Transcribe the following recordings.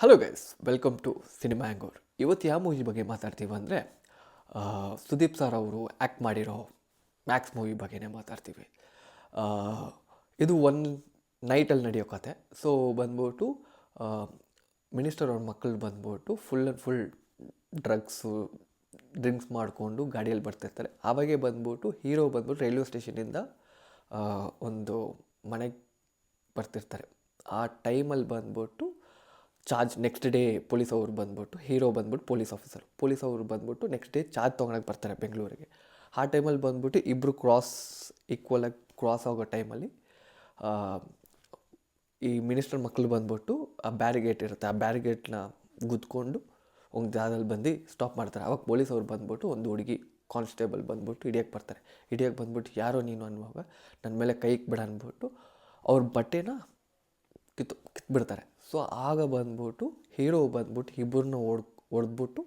Hello guys, welcome to cinema ಆ್ಯಂಗೋರ್. ಇವತ್ತು ಯಾವ ಮೂವಿ ಬಗ್ಗೆ ಮಾತಾಡ್ತೀವಿ ಅಂದರೆ ಸುದೀಪ್ ಸರ್ ಅವರು ಆ್ಯಕ್ಟ್ ಮಾಡಿರೋ ಮ್ಯಾಕ್ಸ್ ಮೂವಿ ಬಗ್ಗೆನೇ ಮಾತಾಡ್ತೀವಿ. ಆ, ಇದು ಒಂದು ನೈಟಲ್ಲಿ ನಡೆಯೋ ಕತೆ. ಸೊ ಬಂದ್ಬಿಟ್ಟು ಮಿನಿಸ್ಟರ್ ಅವ್ರ ಮಕ್ಕಳು ಬಂದ್ಬಿಟ್ಟು ಫುಲ್ ಆ್ಯಂಡ್ ಫುಲ್ ಡ್ರಿಂಕ್ಸ್ ಮಾಡಿಕೊಂಡು ಗಾಡಿಯಲ್ಲಿ ಬರ್ತಿರ್ತಾರೆ. ಆವಾಗೇ ಬಂದ್ಬಿಟ್ಟು ಹೀರೋ ಬಂದ್ಬಿಟ್ಟು ರೈಲ್ವೆ ಸ್ಟೇಷನಿಂದ ಒಂದು ಮನೆಗೆ ಬರ್ತಿರ್ತಾರೆ. ಆ ಟೈಮಲ್ಲಿ ಬಂದ್ಬಿಟ್ಟು ನೆಕ್ಸ್ಟ್ ಡೇ ಪೊಲೀಸ್ ಅವ್ರು ಬಂದ್ಬಿಟ್ಟು ಹೀರೋ ಬಂದ್ಬಿಟ್ಟು ಪೊಲೀಸ್ ಅವರು ಬಂದ್ಬಿಟ್ಟು ನೆಕ್ಸ್ಟ್ ಡೇ ಚಾರ್ಜ್ ತೊಗೊಳಕ್ಕೆ ಬರ್ತಾರೆ ಬೆಂಗಳೂರಿಗೆ. ಆ ಟೈಮಲ್ಲಿ ಬಂದ್ಬಿಟ್ಟು ಇಬ್ಬರು ಈಕ್ವಲಾಗಿ ಕ್ರಾಸ್ ಆಗೋ ಟೈಮಲ್ಲಿ ಈ ಮಿನಿಸ್ಟರ್ ಮಕ್ಕಳು ಬಂದ್ಬಿಟ್ಟು ಆ ಬ್ಯಾರಿಗೇಟ್ ಇರುತ್ತೆ, ಆ ಬ್ಯಾರಿಗೇಟ್ನ ಗುದ್ಕೊಂಡು ಒಂದು ಜಾಗದಲ್ಲಿ ಬಂದು ಸ್ಟಾಪ್ ಮಾಡ್ತಾರೆ. ಅವಾಗ ಪೊಲೀಸ್ ಅವ್ರು ಬಂದ್ಬಿಟ್ಟು ಒಂದು ಹುಡುಗಿ ಕಾನ್ಸ್ಟೇಬಲ್ ಬಂದ್ಬಿಟ್ಟು ಹಿಡಿಯೋಕ್ಕೆ ಬಂದ್ಬಿಟ್ಟು ಯಾರೋ ನೀನು ಅನ್ನುವಾಗ ನನ್ನ ಮೇಲೆ ಕೈ ಇಕ್ಬಿಡ ಅಂದ್ಬಿಟ್ಟು ಅವ್ರ ಬಟ್ಟೆನ ಕಿತ್ಬಿಡ್ತಾರೆ. ಸೊ ಆಗ ಬಂದ್ಬಿಟ್ಟು ಹೀರೋ ಬಂದ್ಬಿಟ್ಟು ಇಬ್ಬರನ್ನ ಹೊಡೆದ್ಬಿಟ್ಟು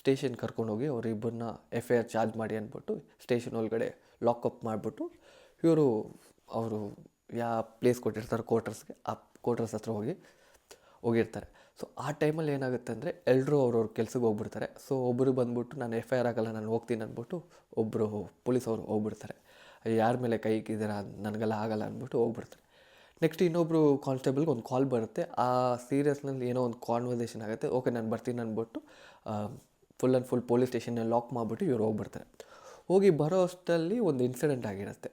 ಸ್ಟೇಷನ್ ಕರ್ಕೊಂಡೋಗಿ ಅವರಿಬ್ಬರನ್ನ FIR ಚಾರ್ಜ್ ಮಾಡಿ ಅಂದ್ಬಿಟ್ಟು ಸ್ಟೇಷನ್ ಒಳಗಡೆ ಲಾಕಪ್ ಮಾಡಿಬಿಟ್ಟು ಇವರು ಅವರು ಯಾವ ಪ್ಲೇಸ್ ಕೊಟ್ಟಿರ್ತಾರೆ ಕ್ವಾರ್ಟರ್ಸ್ಗೆ, ಆ ಕ್ವಾರ್ಟರ್ಸ್ ಹತ್ರ ಹೋಗಿರ್ತಾರೆ. ಸೊ ಆ ಟೈಮಲ್ಲಿ ಏನಾಗುತ್ತೆ ಅಂದರೆ ಎಲ್ಲರೂ ಅವ್ರವ್ರ ಕೆಲ್ಸಕ್ಕೆ ಹೋಗ್ಬಿಡ್ತಾರೆ. ಸೊ ಒಬ್ಬರು ಬಂದ್ಬಿಟ್ಟು ನಾನು FIR ಆಗಲ್ಲ, ನಾನು ಹೋಗ್ತೀನಿ ಅಂದ್ಬಿಟ್ಟು ಒಬ್ಬರು ಪೊಲೀಸವರು ಹೋಗ್ಬಿಡ್ತಾರೆ. ಯಾರ ಮೇಲೆ ಕೈ ಇಕ್ಕಿದ್ದೀರಾ, ನನಗೆಲ್ಲ ಆಗಲ್ಲ ಅಂದ್ಬಿಟ್ಟು ಹೋಗ್ಬಿಡ್ತಾರೆ. ನೆಕ್ಸ್ಟ್ ಇನ್ನೊಬ್ಬರು ಕಾನ್ಸ್ಟೇಬಲ್ಗೆ ಒಂದು ಕಾಲ್ ಬರುತ್ತೆ. ಆ ಸೀರಿಯಸ್ನಲ್ಲಿ ಏನೋ ಒಂದು ಕಾನ್ವರ್ಸೇಷನ್ ಆಗುತ್ತೆ. ಓಕೆ ನಾನು ಬರ್ತೀನಿ ಅಂದ್ಬಿಟ್ಟು ಫುಲ್ ಆ್ಯಂಡ್ ಫುಲ್ ಪೊಲೀಸ್ ಸ್ಟೇಷನ್ನ ಲಾಕ್ ಮಾಡಿಬಿಟ್ಟು ಇವ್ರು ಹೋಗ್ಬಿಡ್ತಾರೆ. ಹೋಗಿ ಬರೋ ಅಷ್ಟರಲ್ಲಿ ಒಂದು ಇನ್ಸಿಡೆಂಟ್ ಆಗಿರುತ್ತೆ.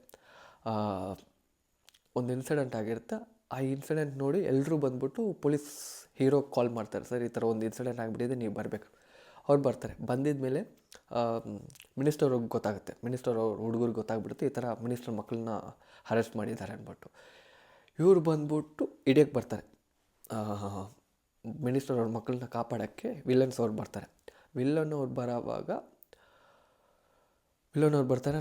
ಆ ಇನ್ಸಿಡೆಂಟ್ ನೋಡಿ ಎಲ್ಲರೂ ಬಂದ್ಬಿಟ್ಟು ಪೊಲೀಸ್ ಹೀರೋ ಕಾಲ್ ಮಾಡ್ತಾರೆ, ಸರ್ ಈ ಥರ ಒಂದು ಇನ್ಸಿಡೆಂಟ್ ಆಗಿಬಿಟ್ಟಿದೆ, ನೀವು ಬರಬೇಕು. ಅವ್ರು ಬರ್ತಾರೆ. ಬಂದಿದ ಮೇಲೆ ಮಿನಿಸ್ಟರ್ ಅವ್ರಿಗೆ ಗೊತ್ತಾಗುತ್ತೆ, ಮಿನಿಸ್ಟರ್ ಅವ್ರ ಹುಡುಗರಿಗೆ ಗೊತ್ತಾಗ್ಬಿಡುತ್ತೆ ಈ ಥರ ಮಿನಿಸ್ಟರ್ ಮಕ್ಕಳನ್ನ ಅರೆಸ್ಟ್ ಮಾಡಿದ್ದಾರೆ ಅಂದ್ಬಿಟ್ಟು. ಇವರು ಬಂದ್ಬಿಟ್ಟು ಹಿಡಿಯೋಕ್ಕೆ ಬರ್ತಾರೆ. ಮಿನಿಸ್ಟರ್ ಅವ್ರ ಮಕ್ಕಳನ್ನ ಕಾಪಾಡೋಕ್ಕೆ ವಿಲನ್ಸ್ ಅವ್ರು ಬರ್ತಾರೆ. ವಿಲ್ಲನ್ ಅವ್ರು ಬರ್ತಾರೆ,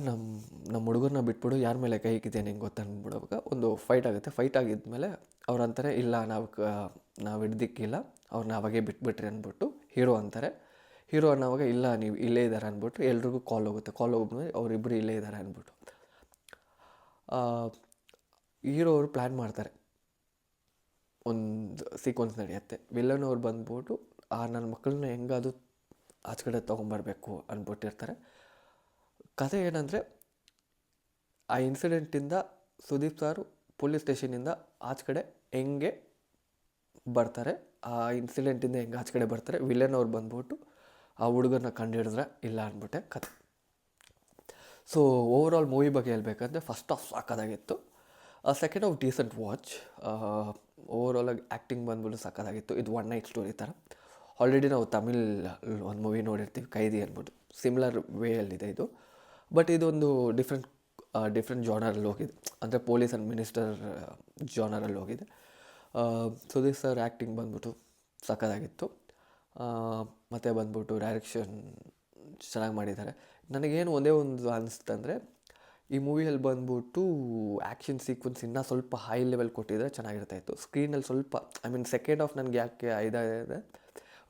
ನಮ್ಮ ಹುಡುಗರನ್ನ ಬಿಟ್ಬಿಡು, ಯಾರ ಮೇಲೆ ಕೈ ಇಕ್ಕಿದೆ ನಿಂಗೆ ಗೊತ್ತ ಅಂದ್ಬಿಡುವಾಗ ಒಂದು ಫೈಟ್ ಆಗುತ್ತೆ. ಫೈಟ್ ಆಗಿದ್ಮೇಲೆ ಅವ್ರು ಅಂತಾರೆ, ಇಲ್ಲ ನಾವು ಹಿಡ್ದಿಕ್ಕಿಲ್ಲ, ಅವ್ರನ್ನ ಅವಾಗೇ ಬಿಟ್ಬಿಟ್ರಿ ಅಂದ್ಬಿಟ್ಟು ಹೀರೋ ಅಂತಾರೆ. ಹೀರೋ ಅನ್ನೋವಾಗ ಇಲ್ಲ ನೀವು ಇಲ್ಲೇ ಇದ್ದಾರೆ ಅಂದ್ಬಿಟ್ಟು ಎಲ್ರಿಗೂ ಕಾಲ್ ಹೋಗ್ಮೇಲೆ ಅವರಿಬ್ಬರು ಇಲ್ಲೇ ಇದ್ದಾರೆ ಅಂದ್ಬಿಟ್ಟು ಹೀರೋ ಅವರು ಪ್ಲ್ಯಾನ್ ಮಾಡ್ತಾರೆ. ಒಂದು ಸೀಕ್ವೆನ್ಸ್ ನಡೆಯುತ್ತೆ. ವಿಲ್ಲನ್ ಅವ್ರು ಬಂದ್ಬಿಟ್ಟು ನನ್ನ ಮಕ್ಕಳನ್ನ ಹೆಂಗಾದ್ರು ಆಚೆ ಕಡೆ ತೊಗೊಂಬರ್ಬೇಕು ಅಂದ್ಬಿಟ್ಟಿರ್ತಾರೆ. ಕಥೆ ಏನಂದರೆ, ಆ ಇನ್ಸಿಡೆಂಟಿಂದ ಸುದೀಪ್ ಸಾರು ಪೊಲೀಸ್ ಸ್ಟೇಷನಿಂದ ಆಚೆ ಕಡೆ ಹೆಂಗೆ ಬರ್ತಾರೆ, ಆ ಇನ್ಸಿಡೆಂಟಿಂದ ಹೆಂಗೆ ಆಚೆ ಕಡೆ ಬರ್ತಾರೆ, ವಿಲ್ಲನ್ ಅವ್ರು ಬಂದ್ಬಿಟ್ಟು ಆ ಹುಡುಗರನ್ನ ಕಂಡುಹಿಡಿದ್ರೆ ಇಲ್ಲ ಅಂದ್ಬಿಟ್ಟೆ ಕಥೆ. ಸೊ ಓವರಾಲ್ ಮೂವಿ ಬಗ್ಗೆ ಹೇಳ್ಬೇಕಂದ್ರೆ ಫಸ್ಟ್ ಆಫ್ ಸಾಕಾಗಿತ್ತು, ಸೆಕೆಂಡ್ ಆಫ್ ಡೀಸೆಂಟ್ ವಾಚ್. ಓವರಾಲಾಗಿ ಆ್ಯಕ್ಟಿಂಗ್ ಬಂದ್ಬಿಟ್ಟು ಸಕ್ಕತ್ತಾಗಿತ್ತು. ಇದು ಒನ್ ನೈಟ್ ಸ್ಟೋರಿ ಥರ. ಆಲ್ರೆಡಿ ನಾವು ತಮಿಳ್ ಒಂದು ಮೂವಿ ನೋಡಿರ್ತೀವಿ, ಕೈದಿ ಅಂದ್ಬಿಟ್ಟು, ಸಿಮಿಲರ್ ವೇಯಲ್ಲಿದೆ ಇದು. ಬಟ್ ಇದೊಂದು ಡಿಫ್ರೆಂಟ್ ಜಾನರಲ್ಲಿ ಹೋಗಿದೆ, ಅಂದರೆ ಪೊಲೀಸ್ ಆ್ಯಂಡ್ ಮಿನಿಸ್ಟರ್ ಜಾನರಲ್ಲಿ ಹೋಗಿದೆ. ಸುದೀಪ್ ಸರ್ ಆ್ಯಕ್ಟಿಂಗ್ ಬಂದ್ಬಿಟ್ಟು ಸಕ್ಕತ್ತಾಗಿತ್ತು. ಮತ್ತು ಬಂದ್ಬಿಟ್ಟು ಡೈರೆಕ್ಷನ್ ಚೆನ್ನಾಗಿ ಮಾಡಿದ್ದಾರೆ. ನನಗೇನು ಒಂದೇ ಒಂದು ಅನಿಸ್ತಂದರೆ, ಈ ಮೂವಿಯಲ್ಲಿ ಬಂದ್ಬಿಟ್ಟು ಆ್ಯಕ್ಷನ್ ಸೀಕ್ವೆನ್ಸ್ ಇನ್ನೂ ಸ್ವಲ್ಪ ಹೈ ಲೆವೆಲ್ ಕೊಟ್ಟಿದ್ರೆ ಚೆನ್ನಾಗಿರ್ತಾಯಿತ್ತು. ಸ್ಕ್ರೀನಲ್ಲಿ ಸ್ವಲ್ಪ ಸೆಕೆಂಡ್ ಹಾಫ್ ನನಗೆ ಯಾಕೆ ಇದಾಗಿದೆ,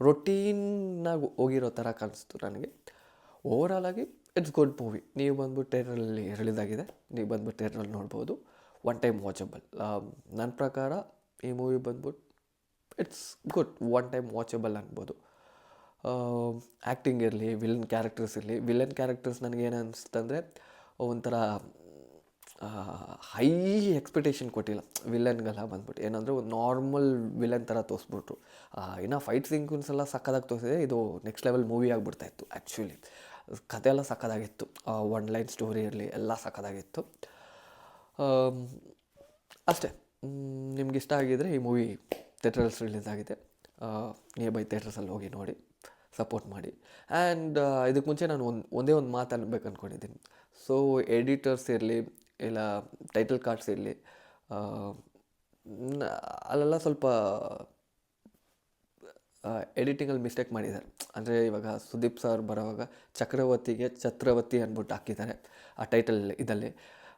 ರೊಟೀನಾಗಿ ಹೋಗಿರೋ ಥರ ಕಾಣಿಸ್ತು ನನಗೆ. ಓವರಾಲಾಗಿ ಇಟ್ಸ್ ಗುಡ್ ಮೂವಿ. ನೀವು ಬಂದ್ಬಿಟ್ಟು ಥಿಯೇಟ್ರಲ್ಲಿ ರಿಲೀಸ್ ಆಗಿದೆ, ನೀವು ಬಂದ್ಬಿಟ್ಟು ಥಿಯೇಟ್ರಲ್ಲಿ ನೋಡ್ಬೋದು. One time watchable. ನನ್ನ ಪ್ರಕಾರ ಈ ಮೂವಿ ಬಂದ್ಬಿಟ್ಟು it's good, one time watchable ಅನ್ಬೋದು. ಆ್ಯಕ್ಟಿಂಗ್ ಇರಲಿ, ವಿಲನ್ ಕ್ಯಾರೆಕ್ಟರ್ಸ್ ನನಗೇನು ಅನಿಸ್ತಂದರೆ ಒಂಥರ ಹೈ ಎಕ್ಸ್ಪೆಕ್ಟೇಷನ್ ಕೊಟ್ಟಿಲ್ಲ ವಿಲನ್ಗೆಲ್ಲ. ಬಂದ್ಬಿಟ್ಟು ಏನಂದರೆ ಒಂದು ನಾರ್ಮಲ್ ವಿಲನ್ ಥರ ತೋರಿಸ್ಬಿಟ್ರು. ಇನ್ನು ಫೈಟ್ ಸೀಕ್ವೆನ್ಸ್ ಎಲ್ಲ ಸಕ್ಕದಾಗಿ ತೋರಿಸಿದೆ. ಇದು ನೆಕ್ಸ್ಟ್ ಲೆವೆಲ್ ಮೂವಿ ಆಗಿಬಿಡ್ತಾಯಿತ್ತು. ಆ್ಯಕ್ಚುಲಿ ಕತೆ ಎಲ್ಲ ಸಕ್ಕದಾಗಿತ್ತು. ಒನ್ ಲೈನ್ ಸ್ಟೋರಿ ಇರಲಿ, ಎಲ್ಲ ಸಕ್ಕದಾಗಿತ್ತು. ಅಷ್ಟೇ. ನಿಮ್ಗೆ ಇಷ್ಟ ಆಗಿದ್ದರೆ ಈ ಮೂವಿ ಥಿಯೇಟ್ರಲ್ಸ್ ರಿಲೀಸ್ ಆಗಿದೆ, ನಿಯರ್ ಬೈ ಥಿಯೇಟರ್ಸಲ್ಲಿ ಹೋಗಿ ನೋಡಿ, ಸಪೋರ್ಟ್ ಮಾಡಿ. ಆ್ಯಂಡ್ ಇದಕ್ಕೆ ಮುಂಚೆ ನಾನು ಒಂದೇ ಒಂದು ಮಾತು ಅನ್ಬೇಕು ಅಂದ್ಕೊಂಡಿದ್ದೀನಿ. ಸೊ ಎಡಿಟರ್ಸ್ ಇರಲಿ, ಇಲ್ಲ ಟೈಟಲ್ ಕಾರ್ಡ್ಸ್ ಇರಲಿ, ಅಲ್ಲೆಲ್ಲ ಸ್ವಲ್ಪ ಎಡಿಟಿಂಗಲ್ಲಿ ಮಿಸ್ಟೇಕ್ ಮಾಡಿದ್ದಾರೆ. ಅಂದರೆ ಇವಾಗ ಸುದೀಪ್ ಸರ್ ಬರೋವಾಗ ಚಕ್ರವರ್ತಿಗೆ ಛತ್ರವರ್ತಿ ಅಂದ್ಬಿಟ್ಟು ಹಾಕಿದ್ದಾರೆ ಆ ಟೈಟಲ್ ಇದಲ್ಲಿ.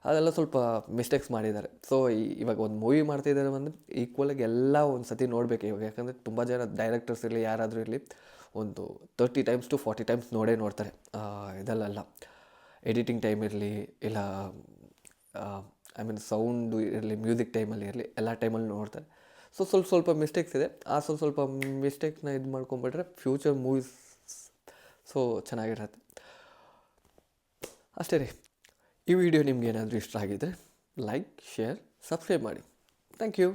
ಅದೆಲ್ಲ ಸ್ವಲ್ಪ ಮಿಸ್ಟೇಕ್ಸ್ ಮಾಡಿದ್ದಾರೆ. ಸೊ ಇವಾಗ ಒಂದು ಮೂವಿ ಮಾಡ್ತಿದ್ದಾರೆ ಅಂದರೆ ಈಕ್ವಲಾಗಿ ಎಲ್ಲ ಒಂದು ಸತಿ ನೋಡಬೇಕು ಇವಾಗ. ಯಾಕಂದರೆ ತುಂಬ ಜನ ಡೈರೆಕ್ಟರ್ಸ್ ಇರಲಿ, ಯಾರಾದರೂ ಇರಲಿ, ಒಂದು 30 times to 40 times ನೋಡ್ತಾರೆ. ಇದಲ್ಲೆಲ್ಲ ಎಡಿಟಿಂಗ್ ಟೈಮ್ ಇರಲಿ, ಇಲ್ಲ ಸೌಂಡು ಇರಲಿ, ಮ್ಯೂಸಿಕ್ ಟೈಮಲ್ಲಿ ಇರಲಿ, ಎಲ್ಲ ಟೈಮಲ್ಲಿ ನೋಡ್ತಾರೆ. ಸೊ ಸ್ವಲ್ಪ ಮಿಸ್ಟೇಕ್ಸ್ ಇದೆ. ಆ ಸ್ವಲ್ಪ ಮಿಸ್ಟೇಕ್ನ ಇದು ಮಾಡ್ಕೊಂಬಿಟ್ರೆ ಫ್ಯೂಚರ್ ಮೂವೀಸ್ ಸೊ ಚೆನ್ನಾಗಿರತ್ತೆ. ಅಷ್ಟೇ ರೀ. ಈ ವಿಡಿಯೋ ನಿಮ್ಗೆ ಏನಾದರೂ ಇಷ್ಟ ಆಗಿದ್ದರೆ ಲೈಕ್, ಶೇರ್, ಸಬ್ಸ್ಕ್ರೈಬ್ ಮಾಡಿ. Thank you.